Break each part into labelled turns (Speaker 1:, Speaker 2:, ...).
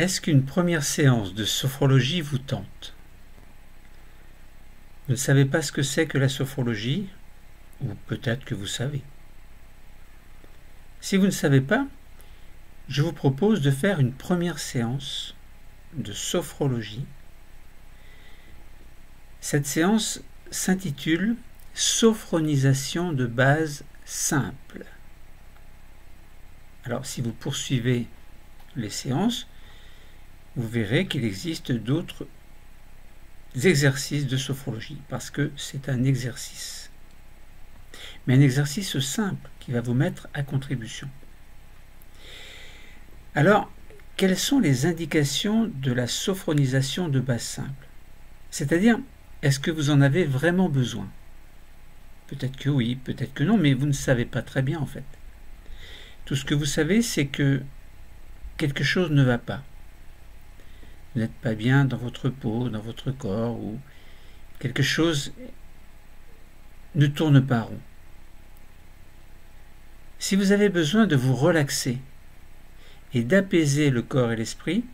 Speaker 1: Est-ce qu'une première séance de sophrologie vous tente? Vous ne savez pas ce que c'est que la sophrologie, ou peut-être que vous savez. Si vous ne savez pas, je vous propose de faire une première séance de sophrologie. Cette séance s'intitule « Sophronisation de base simple ». Alors, si vous poursuivez les séances, vous verrez qu'il existe d'autres exercices de sophrologie, parce que c'est un exercice. Mais un exercice simple qui va vous mettre à contribution. Alors, quelles sont les indications de la sophronisation de base simple? C'est-à-dire, est-ce que vous en avez vraiment besoin? Peut-être que oui, peut-être que non, mais vous ne savez pas très bien en fait. Tout ce que vous savez, c'est que quelque chose ne va pas. Vous n'êtes pas bien dans votre peau, dans votre corps, ou quelque chose ne tourne pas rond. Si vous avez besoin de vous relaxer et d'apaiser le corps et l'esprit,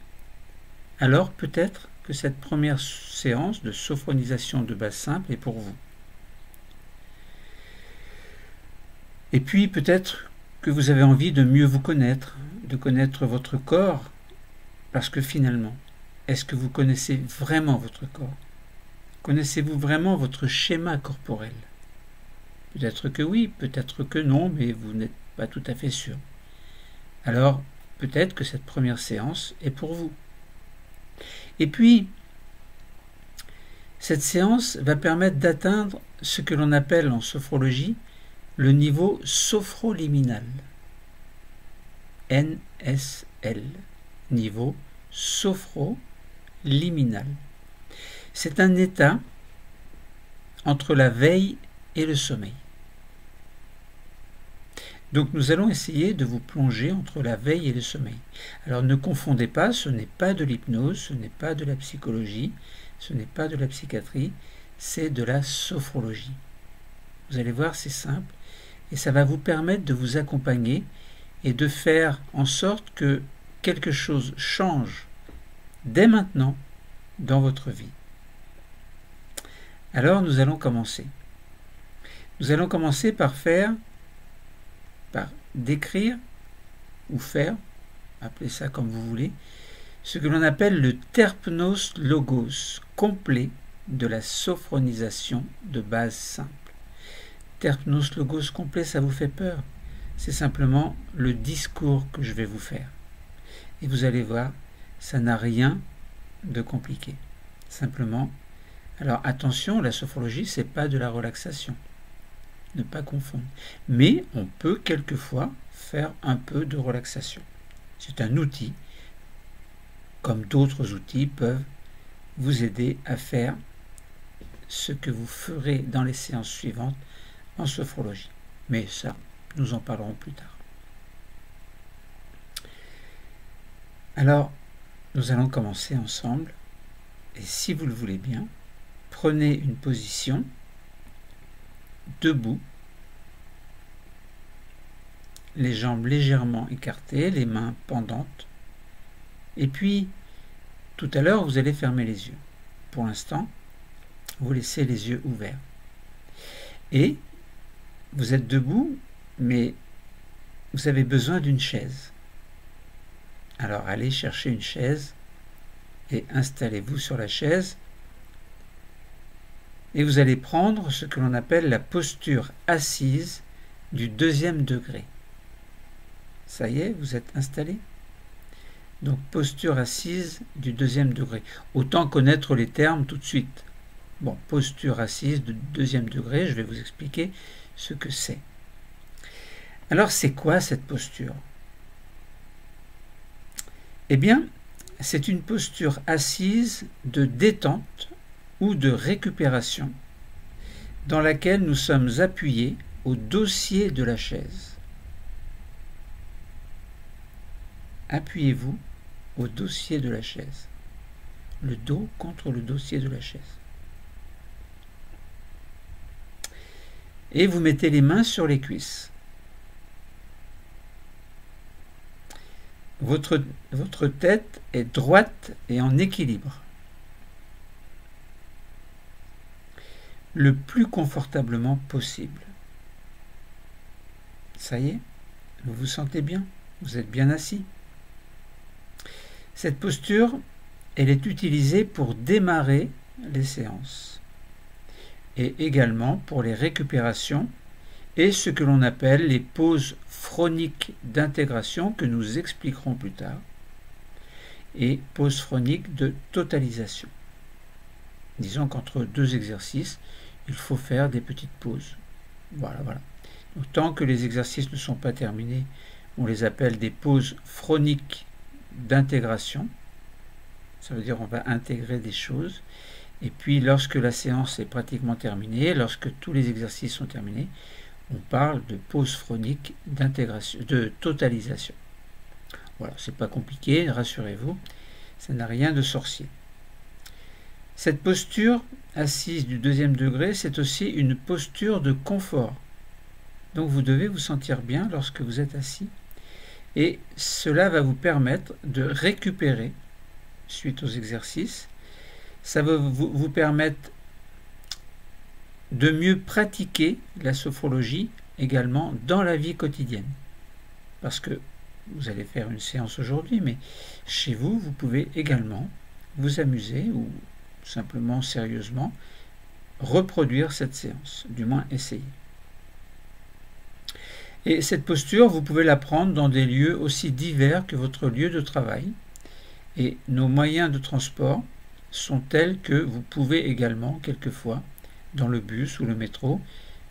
Speaker 1: alors peut-être que cette première séance de sophronisation de base simple est pour vous. Et puis peut-être que vous avez envie de mieux vous connaître, de connaître votre corps, parce que finalement, est-ce que vous connaissez vraiment votre corps? Connaissez-vous vraiment votre schéma corporel? Peut-être que oui, peut-être que non, mais vous n'êtes pas tout à fait sûr. Alors, peut-être que cette première séance est pour vous. Et puis, cette séance va permettre d'atteindre ce que l'on appelle en sophrologie le niveau sophroliminal. NSL, niveau sophroliminal. C'est un état entre la veille et le sommeil. Donc nous allons essayer de vous plonger entre la veille et le sommeil. Alors ne confondez pas, ce n'est pas de l'hypnose, ce n'est pas de la psychologie, ce n'est pas de la psychiatrie, c'est de la sophrologie. Vous allez voir, c'est simple, et ça va vous permettre de vous accompagner et de faire en sorte que quelque chose change dès maintenant dans votre vie. Alors nous allons commencer. Nous allons commencer par décrire ou faire, appelez ça comme vous voulez, ce que l'on appelle le terpnos logos complet de la sophronisation de base simple. Terpnos logos complet, ça vous fait peur? C'est simplement le discours que je vais vous faire. Et vous allez voir, ça n'a rien de compliqué. Simplement, alors attention, la sophrologie, c'est pas de la relaxation. Ne pas confondre. Mais on peut quelquefois faire un peu de relaxation. C'est un outil, comme d'autres outils peuvent vous aider à faire ce que vous ferez dans les séances suivantes en sophrologie. Mais ça, nous en parlerons plus tard. Alors, nous allons commencer ensemble. Et si vous le voulez bien, prenez une position debout, les jambes légèrement écartées, les mains pendantes. Et puis, tout à l'heure, vous allez fermer les yeux. Pour l'instant, vous laissez les yeux ouverts. Et vous êtes debout, mais vous avez besoin d'une chaise. Alors, allez chercher une chaise et installez-vous sur la chaise. Et vous allez prendre ce que l'on appelle la posture assise du deuxième degré. Ça y est, vous êtes installé? Donc, posture assise du deuxième degré. Autant connaître les termes tout de suite. Bon, posture assise du deuxième degré, je vais vous expliquer ce que c'est. Alors, c'est quoi cette posture? Eh bien, c'est une posture assise de détente ou de récupération dans laquelle nous sommes appuyés au dossier de la chaise. Appuyez-vous au dossier de la chaise. Le dos contre le dossier de la chaise. Et vous mettez les mains sur les cuisses. votre tête est droite et en équilibre. Le plus confortablement possible. Ça y est, vous vous sentez bien, vous êtes bien assis. Cette posture, elle est utilisée pour démarrer les séances et également pour les récupérations et ce que l'on appelle les pauses phroniques d'intégration que nous expliquerons plus tard et pauses phroniques de totalisation. Disons qu'entre deux exercices, il faut faire des petites pauses. Voilà. Donc, tant que les exercices ne sont pas terminés, on les appelle des pauses phroniques d'intégration. Ça veut dire qu'on va intégrer des choses. Et puis lorsque la séance est pratiquement terminée, lorsque tous les exercices sont terminés, on parle de pause phronique d'intégration, de totalisation. Voilà, c'est pas compliqué, rassurez-vous, ça n'a rien de sorcier. Cette posture assise du deuxième degré, c'est aussi une posture de confort. Donc vous devez vous sentir bien lorsque vous êtes assis. Et cela va vous permettre de récupérer suite aux exercices. Ça va vous permettre de mieux pratiquer la sophrologie également dans la vie quotidienne. Parce que vous allez faire une séance aujourd'hui, mais chez vous, vous pouvez également vous amuser ou simplement sérieusement reproduire cette séance, du moins essayer. Et cette posture, vous pouvez la prendre dans des lieux aussi divers que votre lieu de travail. Et nos moyens de transport sont tels que vous pouvez également, quelquefois, dans le bus ou le métro,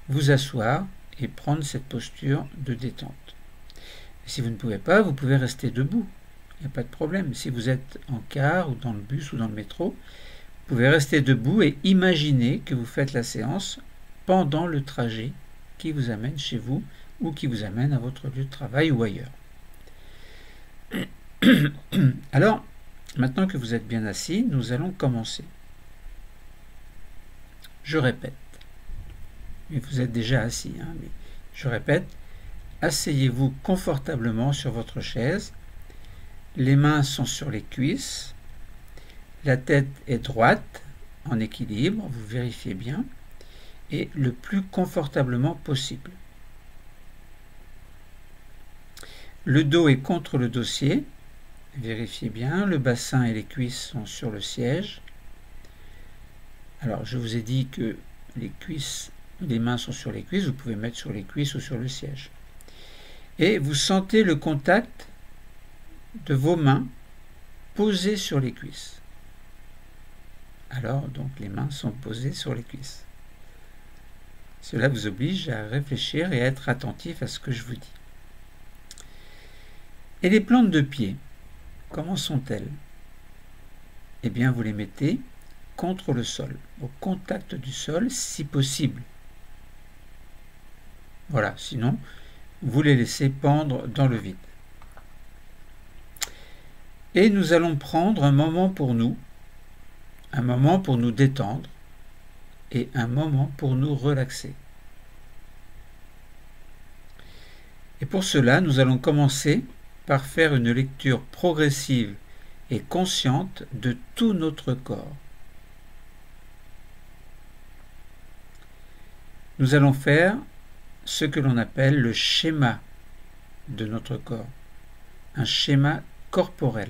Speaker 1: vous asseoir et prendre cette posture de détente. Et si vous ne pouvez pas, vous pouvez rester debout. Il n'y a pas de problème. Si vous êtes en car ou dans le bus ou dans le métro, vous pouvez rester debout et imaginer que vous faites la séance pendant le trajet qui vous amène chez vous ou qui vous amène à votre lieu de travail ou ailleurs. Alors, maintenant que vous êtes bien assis, nous allons commencer. Je répète, mais vous êtes déjà assis, mais je répète, asseyez-vous confortablement sur votre chaise, les mains sont sur les cuisses, la tête est droite, en équilibre, vous vérifiez bien, et le plus confortablement possible. Le dos est contre le dossier, vérifiez bien, le bassin et les cuisses sont sur le siège. Alors, je vous ai dit que les mains sont sur les cuisses, vous pouvez mettre sur les cuisses ou sur le siège. Et vous sentez le contact de vos mains posées sur les cuisses. Alors, donc, les mains sont posées sur les cuisses. Cela vous oblige à réfléchir et à être attentif à ce que je vous dis. Et les plantes de pied, comment sont-elles? Eh bien, vous les mettez contre le sol, au contact du sol si possible. Voilà, sinon, vous les laissez pendre dans le vide. Et nous allons prendre un moment pour nous détendre et un moment pour nous relaxer. Et pour cela, nous allons commencer par faire une lecture progressive et consciente de tout notre corps. Nous allons faire ce que l'on appelle le schéma de notre corps, un schéma corporel.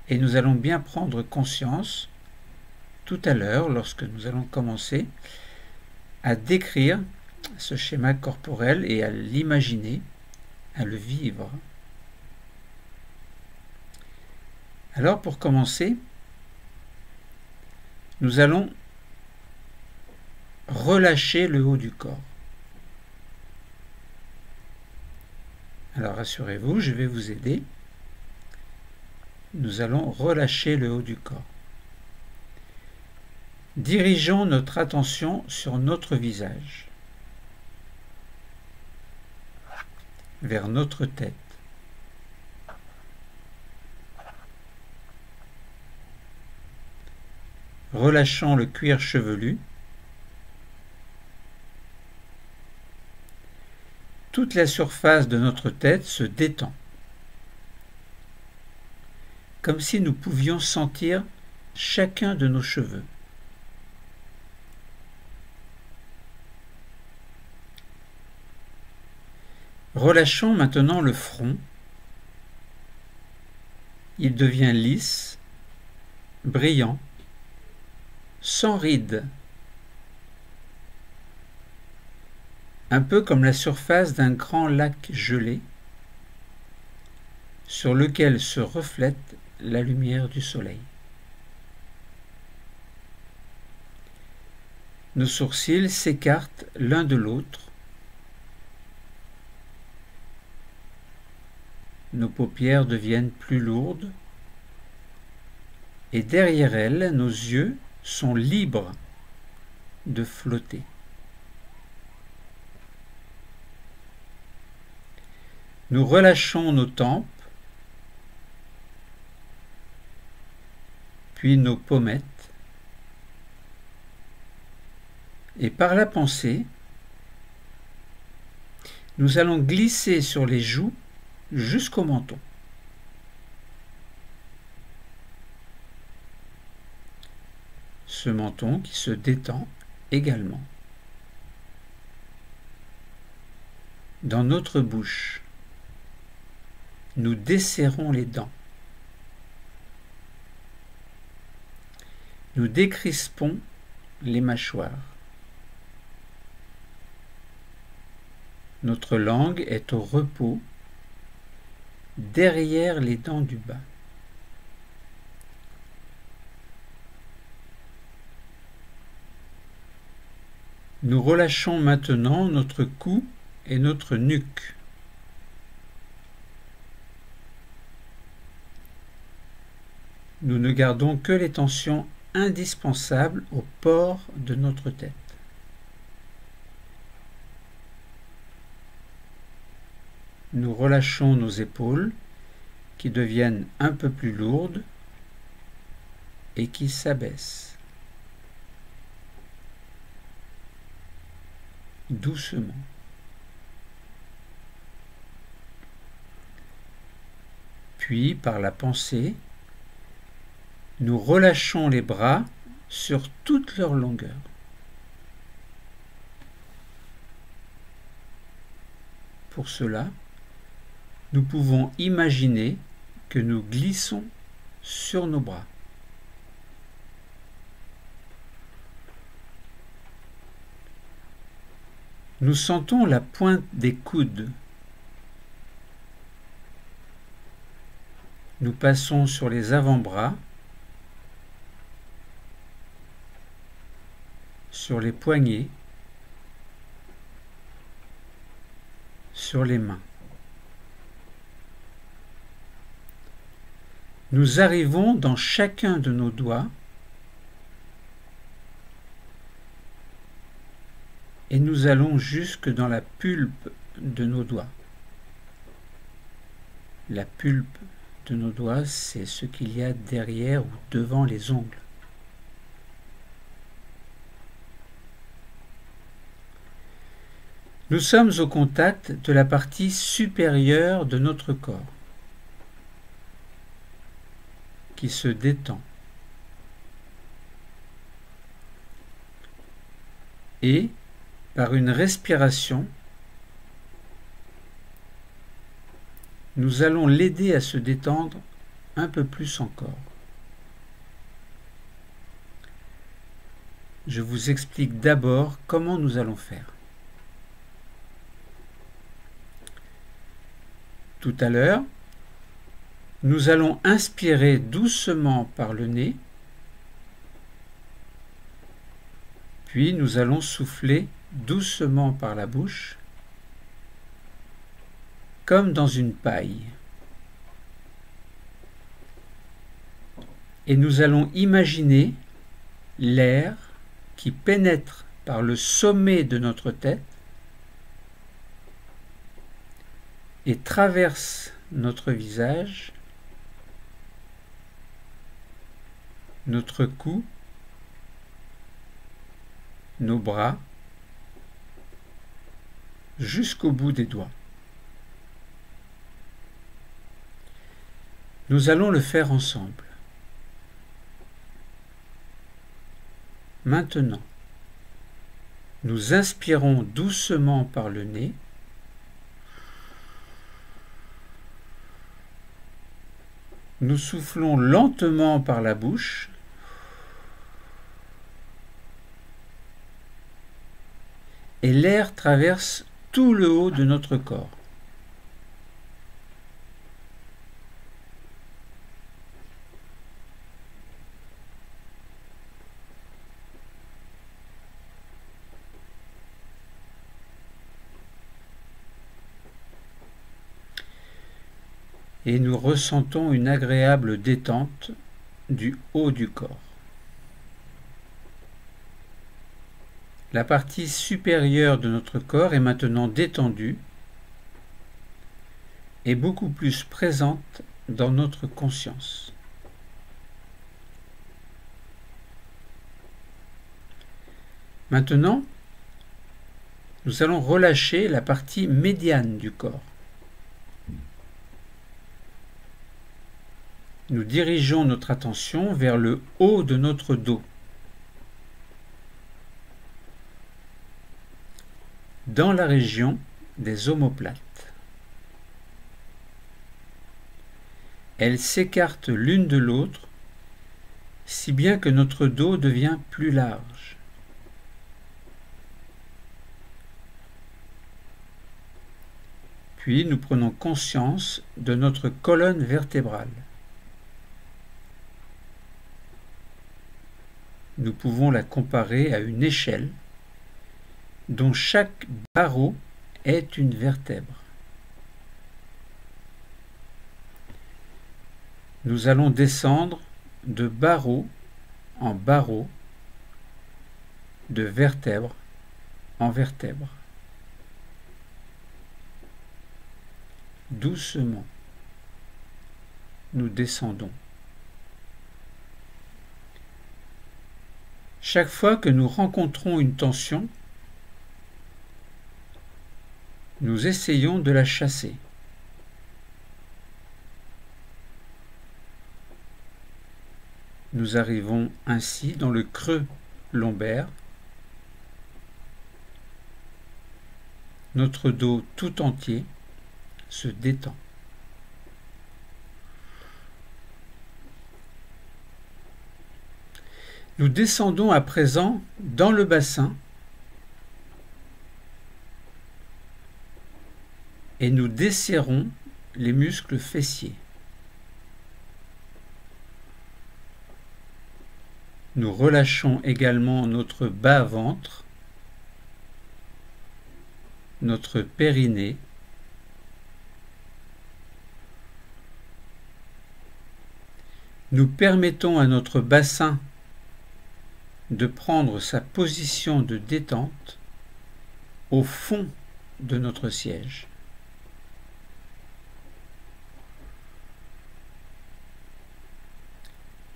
Speaker 1: Et nous allons bien prendre conscience tout à l'heure, lorsque nous allons commencer à décrire ce schéma corporel et à l'imaginer, à le vivre. Alors pour commencer, nous allons relâcher le haut du corps. Alors rassurez-vous, je vais vous aider. Nous allons relâcher le haut du corps. Dirigeons notre attention sur notre visage, vers notre tête. Relâchons le cuir chevelu. toute la surface de notre tête se détend, comme si nous pouvions sentir chacun de nos cheveux. Relâchons maintenant le front. Il devient lisse, brillant, sans rides, un peu comme la surface d'un grand lac gelé sur lequel se reflète la lumière du soleil. Nos sourcils s'écartent l'un de l'autre. Nos paupières deviennent plus lourdes et derrière elles, nos yeux sont libres de flotter. Nous relâchons nos tempes, puis nos pommettes, et par la pensée, nous allons glisser sur les joues jusqu'au menton. Ce menton qui se détend également. Dans notre bouche, nous desserrons les dents. Nous décrispons les mâchoires. Notre langue est au repos derrière les dents du bas. Nous relâchons maintenant notre cou et notre nuque. Nous ne gardons que les tensions indispensables au port de notre tête. Nous relâchons nos épaules qui deviennent un peu plus lourdes et qui s'abaissent doucement. Puis, par la pensée, nous relâchons les bras sur toute leur longueur. Pour cela, nous pouvons imaginer que nous glissons sur nos bras. Nous sentons la pointe des coudes. Nous passons sur les avant-bras, sur les poignets, sur les mains. Nous arrivons dans chacun de nos doigts et nous allons jusque dans la pulpe de nos doigts. La pulpe de nos doigts, c'est ce qu'il y a derrière ou devant les ongles. Nous sommes au contact de la partie supérieure de notre corps, qui se détend. Et, par une respiration, nous allons l'aider à se détendre un peu plus encore. Je vous explique d'abord comment nous allons faire. Tout à l'heure, nous allons inspirer doucement par le nez, puis nous allons souffler doucement par la bouche, comme dans une paille. Et nous allons imaginer l'air qui pénètre par le sommet de notre tête et traverse notre visage, notre cou, nos bras, jusqu'au bout des doigts. Nous allons le faire ensemble. Maintenant, nous inspirons doucement par le nez. Nous soufflons lentement par la bouche. Et l'air traverse tout le haut de notre corps. Et nous ressentons une agréable détente du haut du corps. La partie supérieure de notre corps est maintenant détendue et beaucoup plus présente dans notre conscience. Maintenant, nous allons relâcher la partie médiane du corps. Nous dirigeons notre attention vers le haut de notre dos. Dans la région des omoplates. Elles s'écartent l'une de l'autre, si bien que notre dos devient plus large. Puis nous prenons conscience de notre colonne vertébrale. Nous pouvons la comparer à une échelle dont chaque barreau est une vertèbre. Nous allons descendre de barreau en barreau, de vertèbre en vertèbre. Doucement, nous descendons. Chaque fois que nous rencontrons une tension, nous essayons de la chasser. Nous arrivons ainsi dans le creux lombaire. Notre dos tout entier se détend. Nous descendons à présent dans le bassin et nous desserrons les muscles fessiers. Nous relâchons également notre bas-ventre, notre périnée, nous permettons à notre bassin de prendre sa position de détente au fond de notre siège.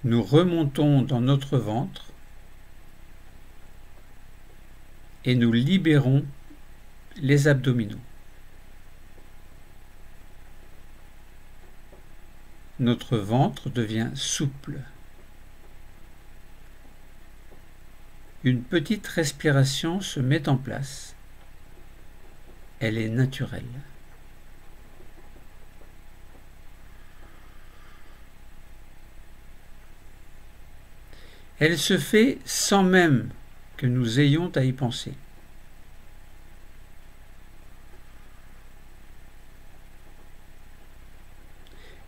Speaker 1: Nous remontons dans notre ventre et nous libérons les abdominaux. Notre ventre devient souple. Une petite respiration se met en place. Elle est naturelle. Elle se fait sans même que nous ayons à y penser.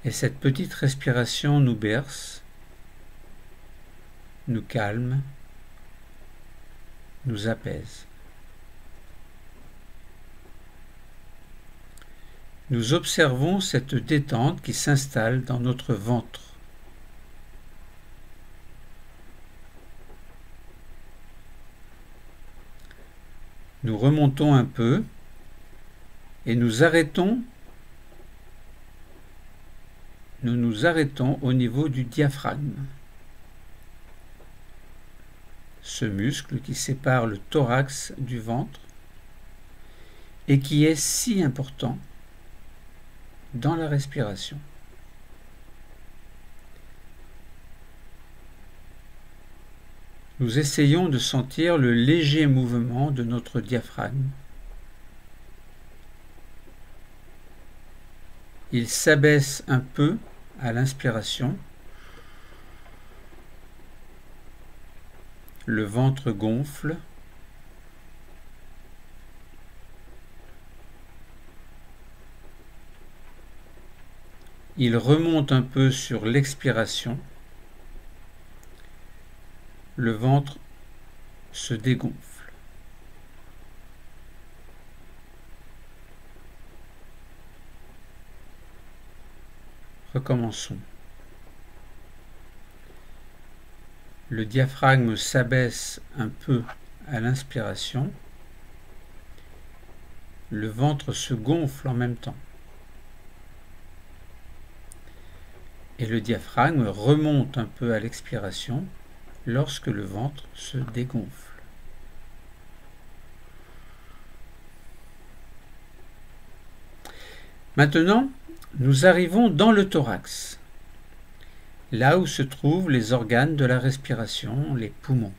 Speaker 1: Et cette petite respiration nous berce, nous calme, nous apaise. Nous observons cette détente qui s'installe dans notre ventre. Nous remontons un peu et nous nous arrêtons au niveau du diaphragme. Ce muscle qui sépare le thorax du ventre et qui est si important dans la respiration. Nous essayons de sentir le léger mouvement de notre diaphragme. Il s'abaisse un peu à l'inspiration. Le ventre gonfle. Il remonte un peu sur l'expiration. Le ventre se dégonfle. Recommençons. Le diaphragme s'abaisse un peu à l'inspiration. Le ventre se gonfle en même temps. Et le diaphragme remonte un peu à l'expiration lorsque le ventre se dégonfle. Maintenant, nous arrivons dans le thorax, là où se trouvent les organes de la respiration, les poumons.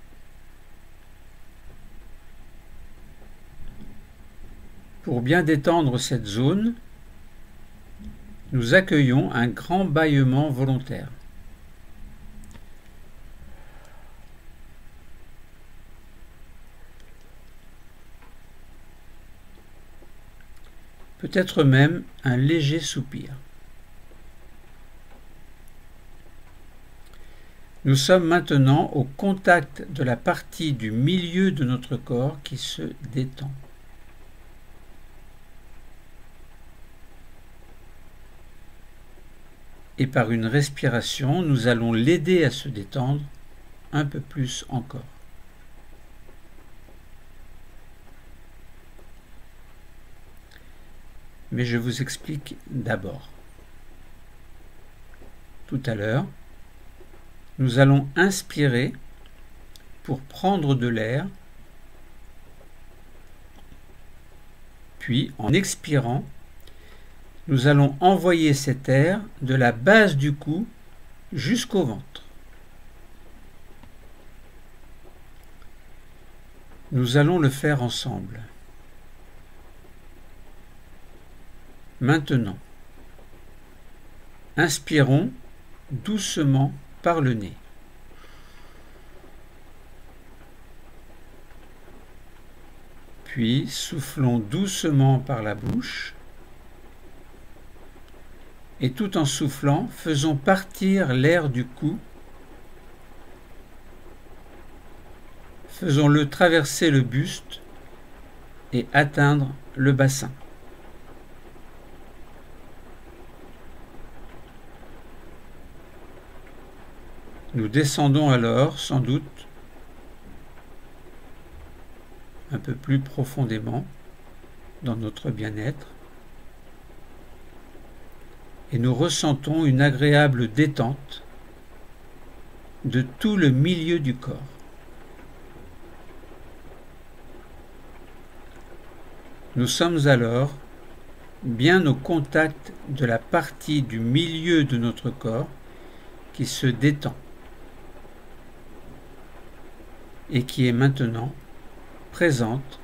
Speaker 1: Pour bien détendre cette zone, nous accueillons un grand bâillement volontaire. Peut-être même un léger soupir. Nous sommes maintenant au contact de la partie du milieu de notre corps qui se détend. Et par une respiration, nous allons l'aider à se détendre un peu plus encore. Mais je vous explique d'abord. Tout à l'heure, nous allons inspirer pour prendre de l'air, puis en expirant, nous allons envoyer cet air de la base du cou jusqu'au ventre. Nous allons le faire ensemble. Maintenant, inspirons doucement par le nez. Puis soufflons doucement par la bouche. Et tout en soufflant, faisons partir l'air du cou. Faisons-le traverser le buste et atteindre le bassin. Nous descendons alors, sans doute, un peu plus profondément dans notre bien-être et nous ressentons une agréable détente de tout le milieu du corps. Nous sommes alors bien au contact de la partie du milieu de notre corps qui se détend et qui est maintenant présente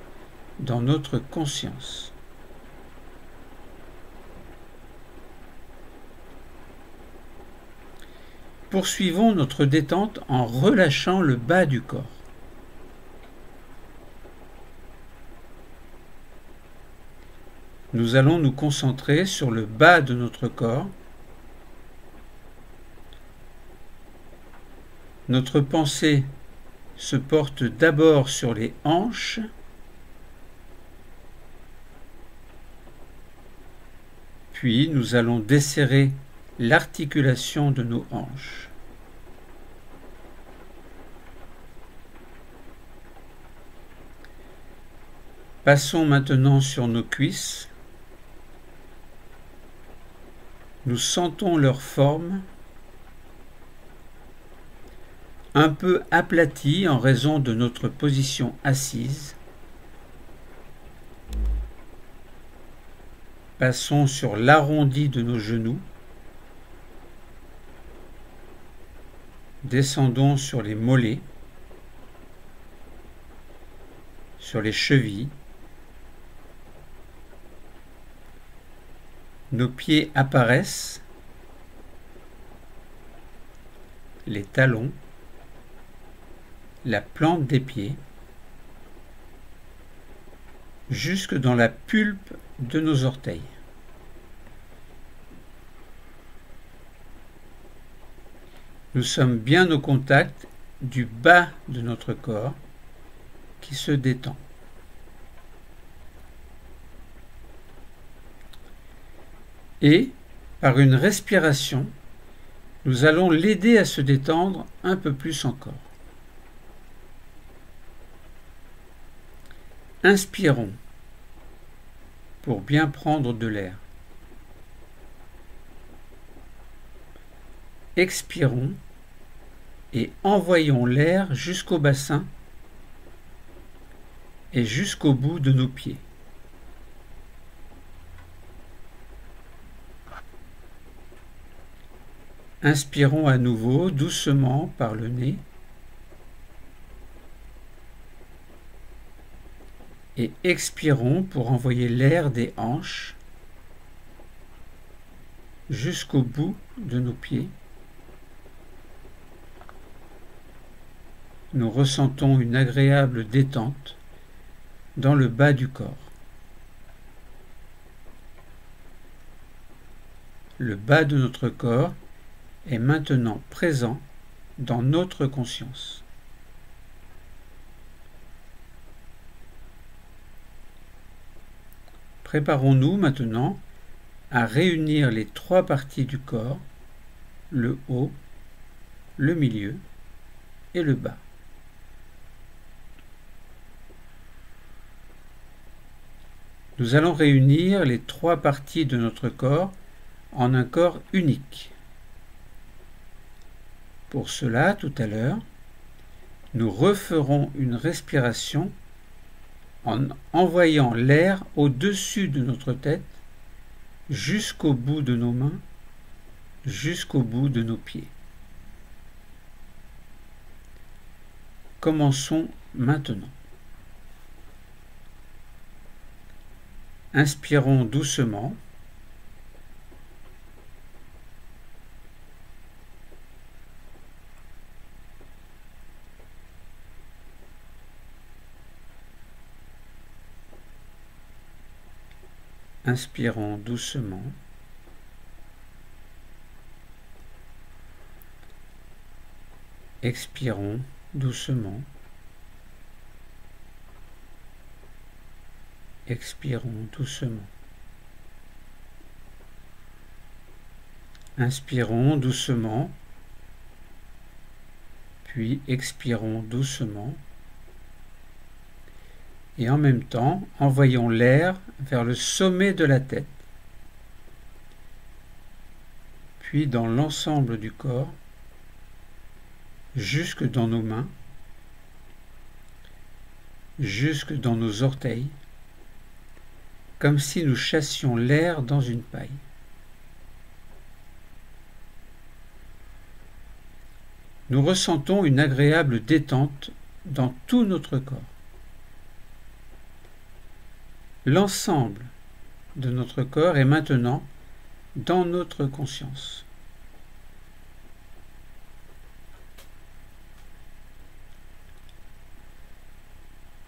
Speaker 1: dans notre conscience. Poursuivons notre détente en relâchant le bas du corps. Nous allons nous concentrer sur le bas de notre corps. Notre pensée se porte d'abord sur les hanches, puis nous allons desserrer l'articulation de nos hanches. Passons maintenant sur nos cuisses. Nous sentons leur forme, un peu aplatie en raison de notre position assise. Passons sur l'arrondi de nos genoux. Descendons sur les mollets, sur les chevilles. Nos pieds apparaissent, les talons, la plante des pieds, jusque dans la pulpe de nos orteils. Nous sommes bien au contact du bas de notre corps qui se détend. Et, par une respiration, nous allons l'aider à se détendre un peu plus encore. Inspirons pour bien prendre de l'air. Expirons et envoyons l'air jusqu'au bassin et jusqu'au bout de nos pieds. Inspirons à nouveau doucement par le nez et expirons pour envoyer l'air des hanches jusqu'au bout de nos pieds. Nous ressentons une agréable détente dans le bas du corps. Le bas de notre corps est maintenant présent dans notre conscience. Préparons-nous maintenant à réunir les trois parties du corps, le haut, le milieu et le bas. Nous allons réunir les trois parties de notre corps en un corps unique. Pour cela, tout à l'heure, nous referons une respiration en envoyant l'air au-dessus de notre tête, jusqu'au bout de nos mains, jusqu'au bout de nos pieds. Commençons maintenant. Inspirons doucement. Inspirons doucement. Expirons doucement. Expirons doucement. Inspirons doucement, puis expirons doucement. Et en même temps, envoyons l'air vers le sommet de la tête, puis dans l'ensemble du corps, jusque dans nos mains, jusque dans nos orteils, comme si nous chassions l'air dans une paille. Nous ressentons une agréable détente dans tout notre corps. L'ensemble de notre corps est maintenant dans notre conscience.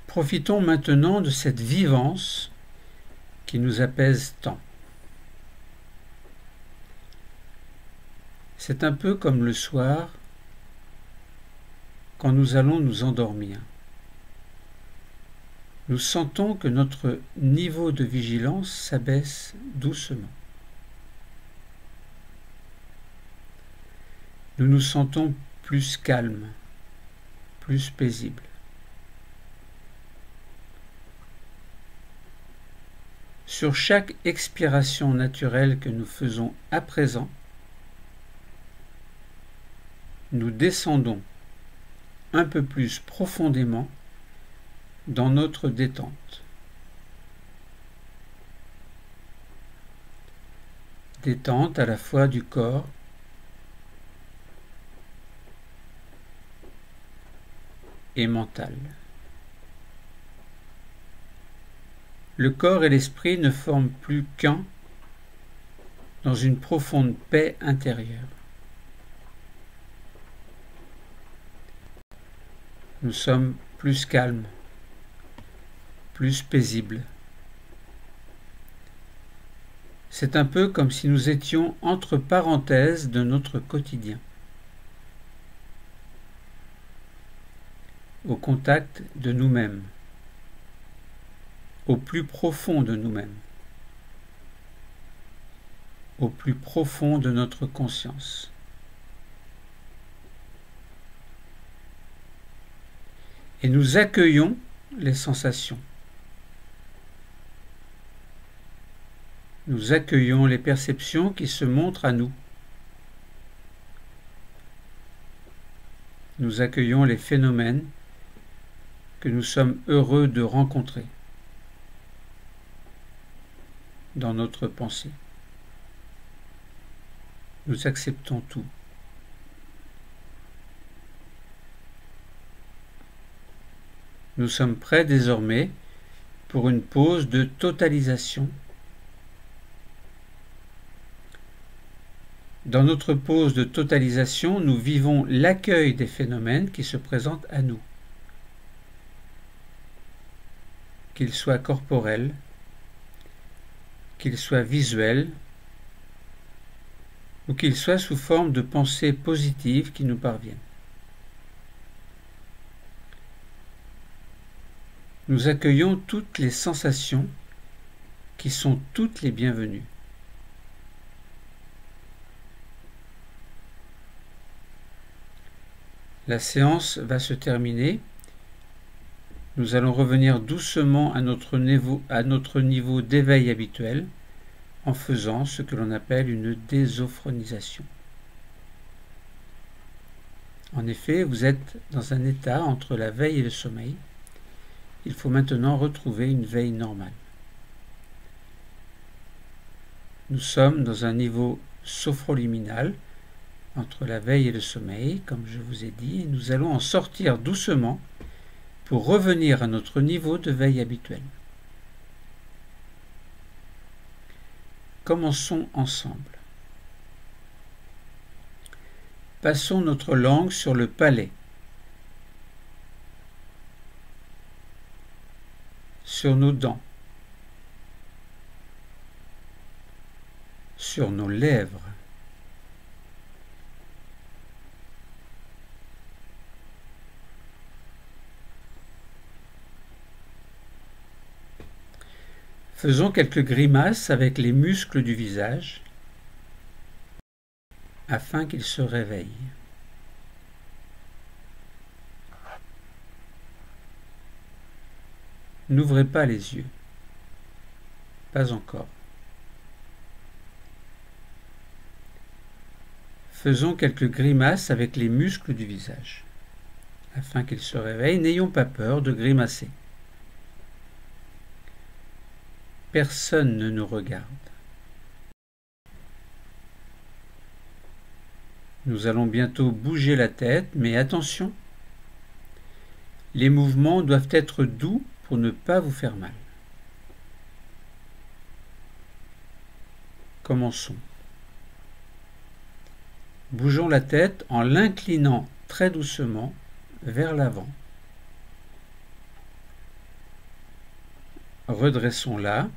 Speaker 1: Profitons maintenant de cette vivance qui nous apaise tant. C'est un peu comme le soir quand nous allons nous endormir. Nous sentons que notre niveau de vigilance s'abaisse doucement. Nous nous sentons plus calmes, plus paisibles. Sur chaque expiration naturelle que nous faisons à présent, nous descendons un peu plus profondément dans notre détente. détente à la fois du corps et mentale. Le corps et l'esprit ne forment plus qu'un dans une profonde paix intérieure. Nous sommes plus calmes, plus paisibles. C'est un peu comme si nous étions entre parenthèses de notre quotidien, au contact de nous-mêmes, au plus profond de nous-mêmes, au plus profond de notre conscience. Et nous accueillons les sensations. Nous accueillons les perceptions qui se montrent à nous. Nous accueillons les phénomènes que nous sommes heureux de rencontrer dans notre pensée. Nous acceptons tout. Nous sommes prêts désormais pour une pause de totalisation. Dans notre pause de totalisation, nous vivons l'accueil des phénomènes qui se présentent à nous, qu'ils soient corporels, qu'ils soient visuels, ou qu'ils soient sous forme de pensées positives qui nous parviennent. Nous accueillons toutes les sensations qui sont toutes les bienvenues. La séance va se terminer. Nous allons revenir doucement à notre niveau d'éveil habituel en faisant ce que l'on appelle une désophronisation. En effet, vous êtes dans un état entre la veille et le sommeil. Il faut maintenant retrouver une veille normale. Nous sommes dans un niveau sophroliminal entre la veille et le sommeil, comme je vous ai dit, et nous allons en sortir doucement pour revenir à notre niveau de veille habituel. Commençons ensemble. Passons notre langue sur le palais, sur nos dents, sur nos lèvres, faisons quelques grimaces avec les muscles du visage afin qu'ils se réveillent. N'ouvrez pas les yeux. Pas encore. Faisons quelques grimaces avec les muscles du visage afin qu'ils se réveillent. N'ayons pas peur de grimacer. Personne ne nous regarde. Nous allons bientôt bouger la tête, mais attention, les mouvements doivent être doux pour ne pas vous faire mal. Commençons. Bougeons la tête en l'inclinant très doucement vers l'avant. Redressons-la.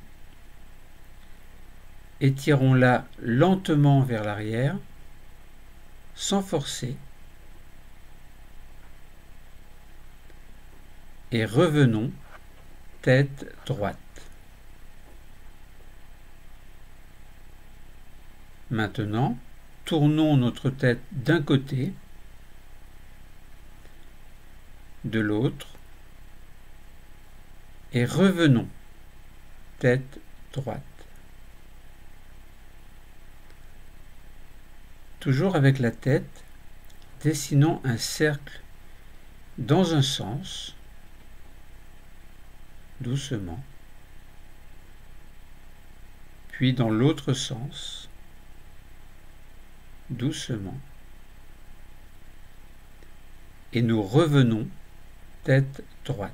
Speaker 1: Étirons-la lentement vers l'arrière, sans forcer. Et revenons, tête droite. Maintenant, tournons notre tête d'un côté, de l'autre, et revenons, tête droite. Toujours avec la tête, dessinons un cercle dans un sens, doucement, puis dans l'autre sens, doucement. Et nous revenons tête droite.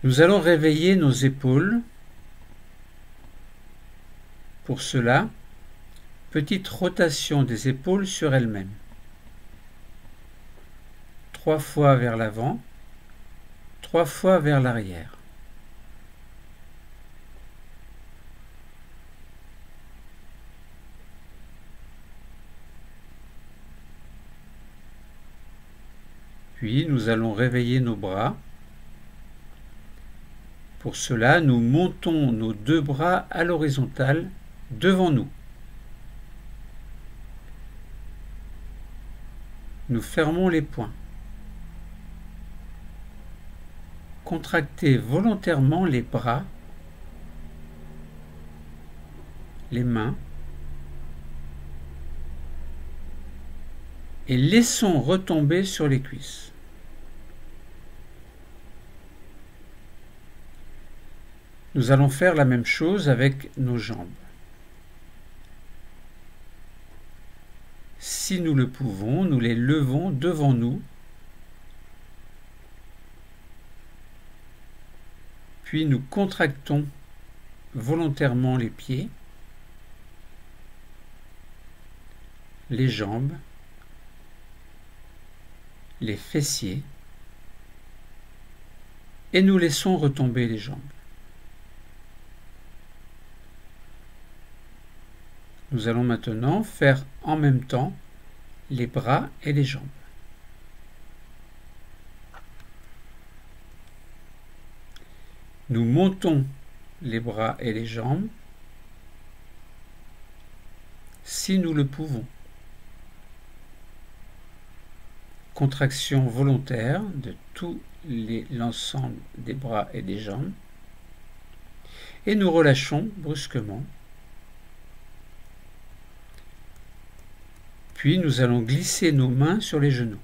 Speaker 1: Nous allons réveiller nos épaules. Pour cela, petite rotation des épaules sur elles-mêmes. 3 fois vers l'avant, 3 fois vers l'arrière. Puis nous allons réveiller nos bras. Pour cela, nous montons nos 2 bras à l'horizontale devant nous. Nous fermons les poings. Contractez volontairement les bras, les mains, et laissons retomber sur les cuisses. Nous allons faire la même chose avec nos jambes. Si nous le pouvons, nous les levons devant nous, puis nous contractons volontairement les pieds, les jambes, les fessiers, et nous laissons retomber les jambes. Nous allons maintenant faire en même temps les bras et les jambes. Nous montons les bras et les jambes si nous le pouvons. Contraction volontaire de tout l'ensemble des bras et des jambes. Et nous relâchons brusquement. Puis nous allons glisser nos mains sur les genoux.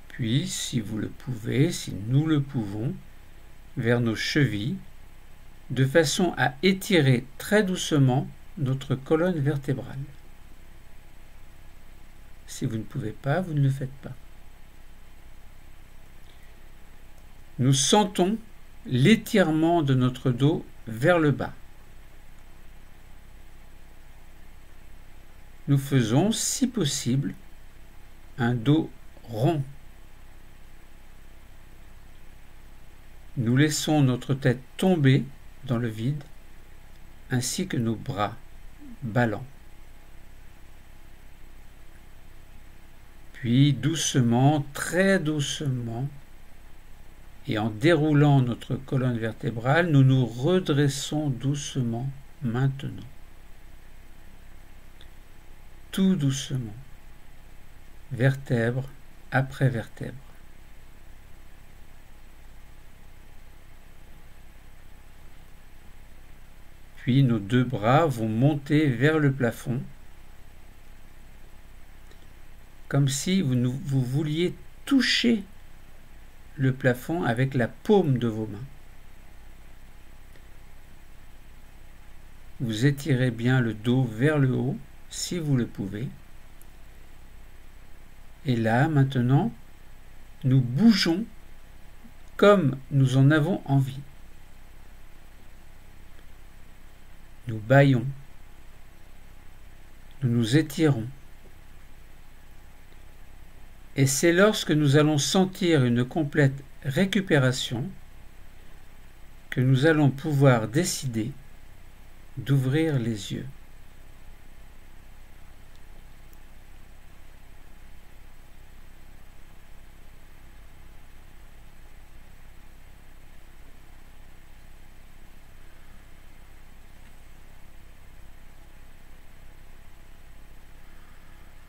Speaker 1: Puis, si vous le pouvez, si nous le pouvons, vers nos chevilles, de façon à étirer très doucement notre colonne vertébrale. Si vous ne pouvez pas, vous ne le faites pas. Nous sentons l'étirement de notre dos vers le bas. Nous faisons, si possible, un dos rond. Nous laissons notre tête tomber dans le vide, ainsi que nos bras ballants. Puis doucement, très doucement, et en déroulant notre colonne vertébrale, nous nous redressons doucement maintenant. Tout doucement, vertèbre après vertèbre. Puis nos 2 bras vont monter vers le plafond, comme si vous vouliez toucher le plafond avec la paume de vos mains. Vous étirez bien le dos vers le haut, si vous le pouvez. Et là, maintenant, nous bougeons comme nous en avons envie. Nous bâillons. Nous nous étirons. Et c'est lorsque nous allons sentir une complète récupération que nous allons pouvoir décider d'ouvrir les yeux.